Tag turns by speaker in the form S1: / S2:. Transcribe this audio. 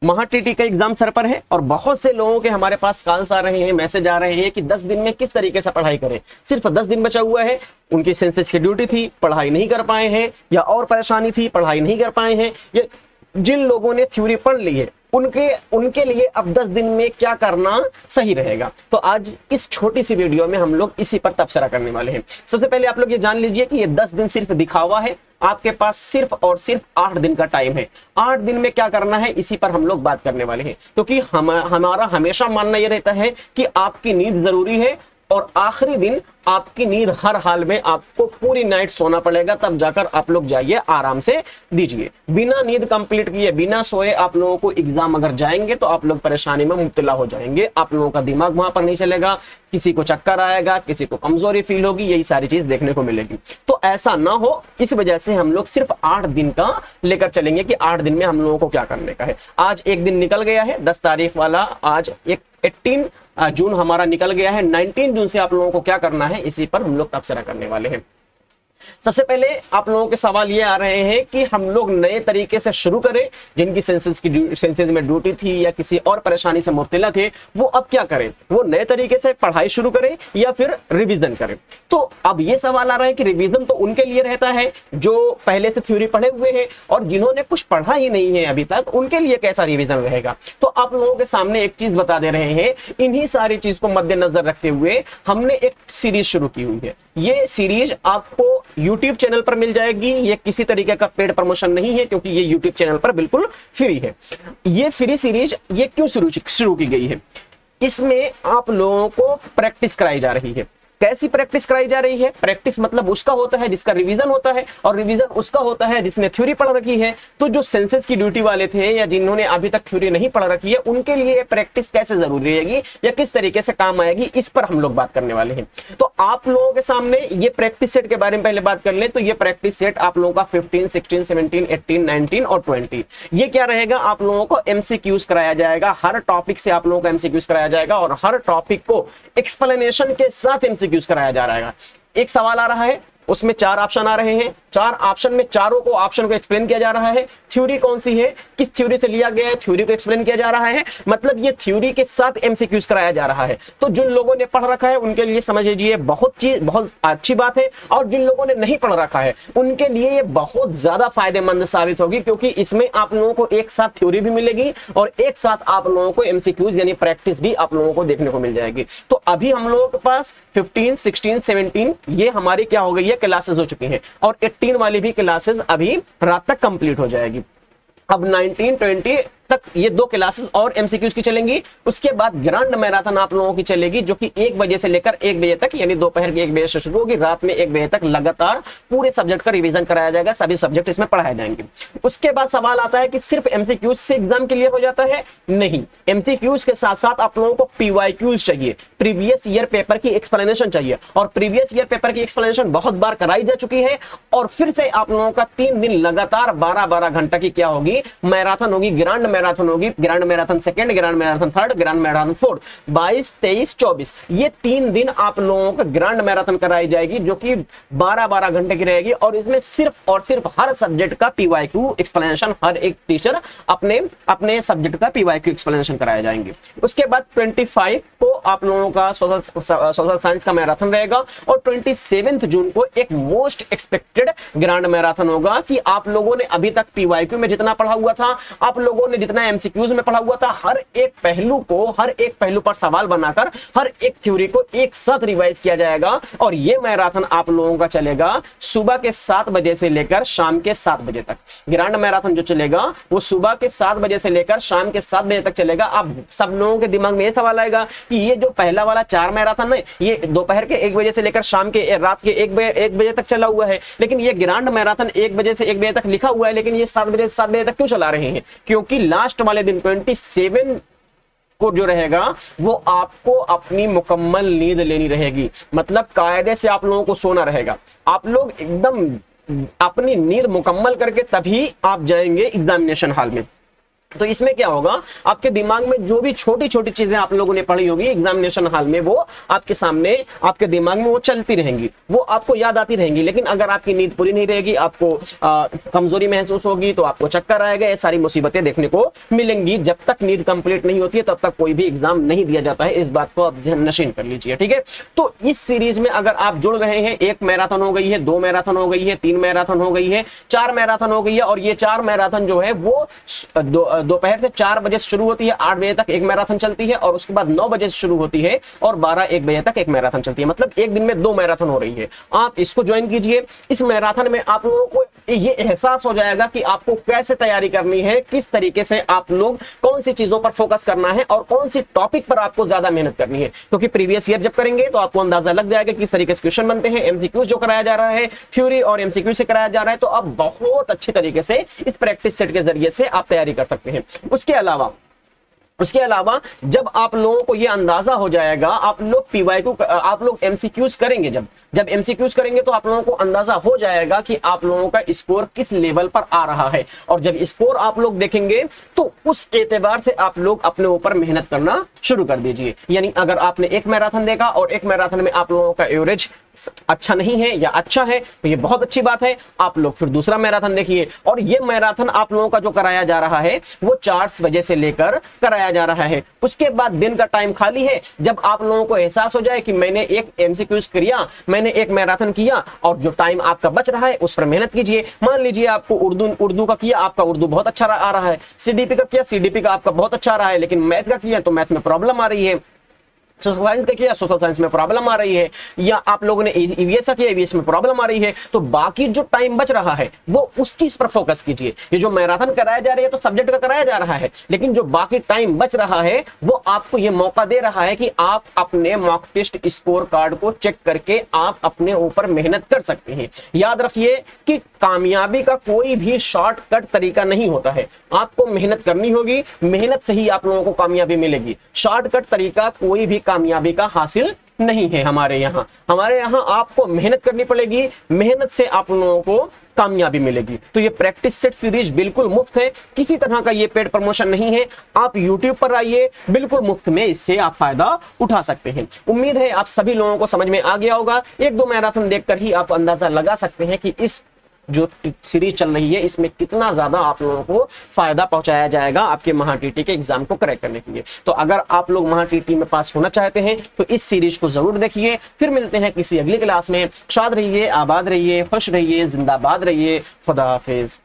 S1: महा टीटी का exam sir पर है और बहुत से लोगों के हमारे पास कॉल्स आ रहे हैं, मैसेज आ रहे हैं कि 10 दिन में किस तरीके से पढ़ाई करें। सिर्फ 10 दिन बचा हुआ है, उनकी सेंसस की ड्यूटी थी, पढ़ाई नहीं कर पाए हैं, या और परेशानी थी, पढ़ाई नहीं कर पाए हैं, या जिन लोगों ने थ्योरी पढ़ ली है उनके लिए अब 10 दिन में क्या करना सही रहेगा। तो आज इस छोटी सी वीडियो में हम लोग इसी पर तबसरा करने वाले हैं। सबसे पहले आप लोग ये जान लीजिए कि ये 10 दिन सिर्फ दिखावा है, आपके पास सिर्फ और सिर्फ 8 दिन का टाइम है। 8 दिन में क्या करना है इसी पर हम लोग बात करने वाले हैं, क्योंकि हमारा हमेशा मानना यह रहता है कि आपकी नींद जरूरी है और आखिरी दिन आपकी नींद हर हाल में आपको पूरी नाइट सोना पड़ेगा, तब जाकर आप लोग जाइए आराम से दीजिए। बिना नींद कंप्लीट किए, बिना सोए आप लोगों को एग्जाम अगर जाएंगे तो आप लोग परेशानी में मुब्तला हो जाएंगे। आप लोगों का दिमाग वहां पर नहीं चलेगा, किसी को चक्कर आएगा, किसी को कमजोरी फील होगी, यही सारी चीज देखने को मिलेगी। तो ऐसा ना हो, इस वजह से हम लोग सिर्फ 8 दिन का लेकर चलेंगे कि 8 दिन में हम लोगों को क्या करने का है। आज एक दिन निकल गया है, 10 तारीख वाला, आज 18 जून हमारा निकल गया है। 19 जून से आप लोगों को क्या करना है इसी पर हम लोग तबसरा करने वाले हैं। सबसे पहले आप लोगों के सवाल ये आ रहे हैं कि हम लोग नए तरीके से शुरू करें, जिनकी सेंसस में ड्यूटी थी या किसी और परेशानी से मुब्तला थे, वो अब क्या करें, वो नए तरीके से पढ़ाई शुरू करें या फिर रिवीजन करें। तो अब ये सवाल आ रहा है कि रिवीजन तो उनके लिए रहता है जो पहले से थ्योरी पढ़े हुए हैं, और जिन्होंने कुछ पढ़ा ही नहीं है अभी तक, उनके लिए कैसा रिवीजन रहेगा। तो आप लोगों के सामने एक चीज बता दे रहे हैं, इन्हीं सारी चीज को मद्देनजर रखते हुए हमने एक सीरीज शुरू की हुई है। ये सीरीज आपको YouTube चैनल पर मिल जाएगी, ये किसी तरीके का पेड प्रमोशन नहीं है, क्योंकि ये YouTube चैनल पर बिल्कुल फ्री है। ये फ्री सीरीज ये क्यों शुरू की गई है, इसमें आप लोगों को प्रैक्टिस कराई जा रही है। कैसी प्रैक्टिस कराई जा रही है? प्रैक्टिस मतलब उसका होता है जिसका रिवीजन होता है, और रिवीजन उसका होता है जिसने थ्योरी पढ़ रखी है। तो जो सेंसस की ड्यूटी वाले थे या जिन्होंने अभी तक थ्योरी नहीं पढ़ रखी है, उनके लिए प्रैक्टिस कैसे जरूरी रहेगी या किस तरीके से काम आएगी, इस पर हम लोग बात करने वाले हैं। तो आप लोगों के सामने ये प्रैक्टिस सेट के बारे में पहले बात कर ले, तो ये प्रैक्टिस सेट आप लोगों का 15, 16, 17, 18, 19 और 20, ये क्या रहेगा, आप लोगों को MCQs कराया जाएगा। हर टॉपिक से आप लोगों को MCQs कराया जाएगा, और हर टॉपिक को एक्सप्लेनेशन के साथ MCQs कराया जा रहा है। एक सवाल आ रहा है, उसमें 4 ऑप्शन आ रहे हैं, 4 ऑप्शन में चारों को ऑप्शन को एक्सप्लेन किया जा रहा है। थ्योरी कौन सी है, किस थ्योरी से लिया गया है, थ्योरी को एक्सप्लेन किया जा रहा है, मतलब ये थ्योरी के साथ MCQs कराया जा रहा है। तो जिन लोगों ने पढ़ रखा है उनके लिए समझ लीजिए बहुत अच्छी बात है, और जिन लोगों ने नहीं पढ़ रखा है उनके लिए ये बहुत ज्यादा फायदेमंद साबित होगी, क्योंकि इसमें आप लोगों को एक साथ थ्योरी भी मिलेगी और एक साथ आप लोगों को MCQs यानी प्रैक्टिस भी आप लोगों को देखने को मिल जाएगी। तो अभी हम लोगों के पास 15, 16, 17 ये हमारी क्या हो गई है, क्लासेस हो चुकी हैं, और 18 वाली भी क्लासेस अभी रात तक कंप्लीट हो जाएगी। अब 19, 20 तक ये 2 क्लासेस और MCQs की चलेंगी। उसके बाद ग्रैंड मैराथन आप लोगों की चलेगी, जो कि 1 बजे से लेकर 1 बजे तक, यानी दोपहर के 1 बजे से शुरू होगी, रात में 1 बजे तक लगातार पूरे सब्जेक्ट का रिवीजन कराया जाएगा, सभी सब्जेक्ट इसमें पढ़ाए जाएंगे। उसके बाद सवाल आता है कि सिर्फ MCQs से एग्जाम क्लियर हो जाता है? नहीं, MCQs के साथ साथ आप लोगों को PYQs चाहिए, प्रीवियस ईयर पेपर की एक्सप्लेनेशन चाहिए, और प्रीवियस ईयर पेपर की एक्सप्लेनेशन बहुत बार कराई जा चुकी है, और फिर से आप लोगों का 3 दिन लगातार 12-12 घंटा की क्या होगी, मैराथन होगी, ग्रैंड मैराथन होगी। Grand marathon second, grand marathon third, grand marathon fourth, 22, 23, 24, ये 3 दिन आप लोगों को ग्रैंड मैराथन कराई जाएगी, जो कि 12-12 घंटे की रहेगी, और इसमें सिर्फ और सिर्फ हर सब्जेक्ट का PYQ एक्सप्लेनेशन, हर एक टीचर अपने सब्जेक्ट का PYQ एक्सप्लेनेशन कराए जाएंगे। उसके बाद 25 को आप लोगों का सोशल साइंस का मैराथन रहेगा, और 27 जून को एक मोस्ट एक्सपेक्टेड ग्रैंड मैराथन होगा कि आप लोगों ने अभी तक PYQ में जितना पढ़ा हुआ था, आप लोगों ने जितना MCQs में पढ़ा हुआ था, हर एक पहलू पर सवाल बनाकर हर एक थ्योरी को एक साथ रिवाइज किया जाएगा। और ये मैराथन आप लोगों का चलेगा सुबह के 7 बजे से लेकर शाम के 7 बजे तक। ग्रैंड मैराथन जो चलेगा वो सुबह के 7 बजे से लेकर शाम के 7 बजे तक चलेगा। अब सब लोगों के दिमाग में ये सवाल आएगा कि ये जो पहला वाला 4 मैराथन है, ये दोपहर के 1 बजे से लेकर शाम के रात के 1 बजे तक चला हुआ है, लेकिन ये ग्रैंड मैराथन 1 बजे से 1 बजे तक लिखा हुआ है, लेकिन ये 7 बजे से 7 बजे तक क्यों चला रहे हैं? क्योंकि लास्ट वाले दिन 27 को जो रहेगा वो आपको अपनी मुकम्मल नींद लेनी रहेगी, मतलब कायदे से आप लोगों को सोना रहेगा। आप लोग एकदम अपनी नींद मुकम्मल करके तभी आप जाएंगे एग्जामिनेशन हॉल में। तो इसमें क्या होगा, आपके दिमाग में जो भी छोटी छोटी चीजें आप लोगों ने पढ़ी होगी एग्जामिनेशन हॉल में, वो आपके सामने आपके दिमाग में वो चलती रहेंगी, वो आपको याद आती रहेंगी। लेकिन अगर आपकी नींद पूरी नहीं रहेगी, आपको कमजोरी महसूस होगी, तो आपको चक्कर आएगा, ये सारी मुसीबतें देखने को मिलेंगी। जब तक नींद कंप्लीट नहीं होती है तब तक कोई भी एग्जाम नहीं दिया जाता है, इस बात को आप ज़हन नशीन कर लीजिए, ठीक है। तो इस सीरीज में अगर आप जुड़ रहे हैं, 1 मैराथन हो गई है, 2 मैराथन हो गई है, 3 मैराथन हो गई है, 4 मैराथन हो गई है, और ये 4 मैराथन जो है वो दोपहर से 4 बजे से शुरू होती है, 8 बजे तक एक मैराथन चलती है, और उसके बाद 9 बजे से शुरू होती है और 12-1 बजे तक एक मैराथन चलती है। मतलब एक दिन में 2 मैराथन हो रही है। आप इसको ज्वाइन कीजिए। इस मैराथन में आप लोगों को ये एहसास हो जाएगा कि आपको कैसे तैयारी करनी है, किस तरीके से आप लोग कौन सी चीजों पर फोकस करना है और कौन सी टॉपिक पर आपको ज्यादा मेहनत करनी है। क्योंकि प्रीवियस ईयर जब करेंगे तो आपको अंदाजा लग जाएगा किस तरीके से क्वेश्चन बनते हैं, एमसीक्यूज जो कराया जा रहा है, थ्योरी और एमसीक्यू से कराया जा रहा है। तो आप बहुत अच्छी तरीके से इस प्रैक्टिस सेट के जरिए से आप तैयारी कर सकते हैं। उसके अलावा जब आप लोगों को यह अंदाजा हो जाएगा, आप लोग पीवाईक्यू, आप लोग एमसीक्यूज करेंगे, जब एमसीक्यूज करेंगे तो आप लोगों को अंदाजा हो जाएगा कि आप लोगों का स्कोर किस लेवल पर आ रहा है। और जब स्कोर आप लोग देखेंगे तो उस एतबार से आप लोग अपने ऊपर मेहनत करना शुरू कर दीजिए। यानी अगर आपने एक मैराथन देखा और एक मैराथन में आप लोगों का एवरेज अच्छा नहीं है या अच्छा है, तो ये बहुत अच्छी बात है। आप लोग फिर दूसरा मैराथन देखिए, और ये मैराथन आप लोगों का जो कराया जा रहा है वो 4 बजे से लेकर कराया जा रहा है। उसके बाद दिन का टाइम खाली है। जब आप लोगों को एहसास हो जाए कि मैंने एक एमसीक्यूज किया, मैंने एक मैराथन किया, और जो टाइम आपका बच रहा है उस पर मेहनत कीजिए। मान लीजिए आपको उर्दू का किया, आपका उर्दू बहुत अच्छा आ रहा है, सीडीपी का किया, सीडीपी का आपका बहुत अच्छा आ रहा है, लेकिन मैथ का किया तो मैथ में प्रॉब्लम आ रही है, सोशल साइंस का किया, सोशल साइंस में प्रॉब्लम आ रही है, या आप लोगों ने ईवीएस का किया, ईवीएस में प्रॉब्लम आ रही है। तो बाकी जो टाइम बच रहा है वो उस चीज पर फोकस कीजिए। ये जो मैराथन कराया जा रही है तो सब्जेक्ट का कराया जा रहा है, लेकिन जो बाकी टाइम बच रहा है वो आपको ये मौका दे रहा है कि आप अपने मॉक टेस्ट स्कोर कार्ड को चेक करके आप अपने ऊपर मेहनत कर सकते हैं। याद रखिए कि कामयाबी का कोई भी शॉर्टकट तरीका नहीं होता है। आपको मेहनत करनी होगी, मेहनत से ही आप लोगों को कामयाबी मिलेगी। शॉर्टकट तरीका कोई भी कामयाबी का हासिल नहीं है। हमारे यहाँ आपको मेहनत करनी पड़ेगी, मेहनत से आप लोगों को कामयाबी मिलेगी। तो ये प्रैक्टिस सेट सीरीज बिल्कुल मुफ्त है, किसी तरह का ये पेड प्रमोशन नहीं है। आप YouTube पर आइए, बिल्कुल मुफ्त में इससे आप फायदा उठा सकते हैं। उम्मीद है आप सभी लोगों को समझ में आ गया होगा। 1-2 मैराथन देखकर ही आप अंदाजा लगा सकते हैं कि इस जो सीरीज चल रही है इसमें कितना ज्यादा आप लोगों को फायदा पहुंचाया जाएगा आपके महाटीटी के एग्जाम को क्रैक करने के लिए। तो अगर आप लोग महाटीटी में पास होना चाहते हैं तो इस सीरीज को जरूर देखिए। फिर मिलते हैं किसी अगली क्लास में। शाद रहिए, आबाद रहिए, खुश रहिए, जिंदाबाद रहिए। खुदा हाफिज।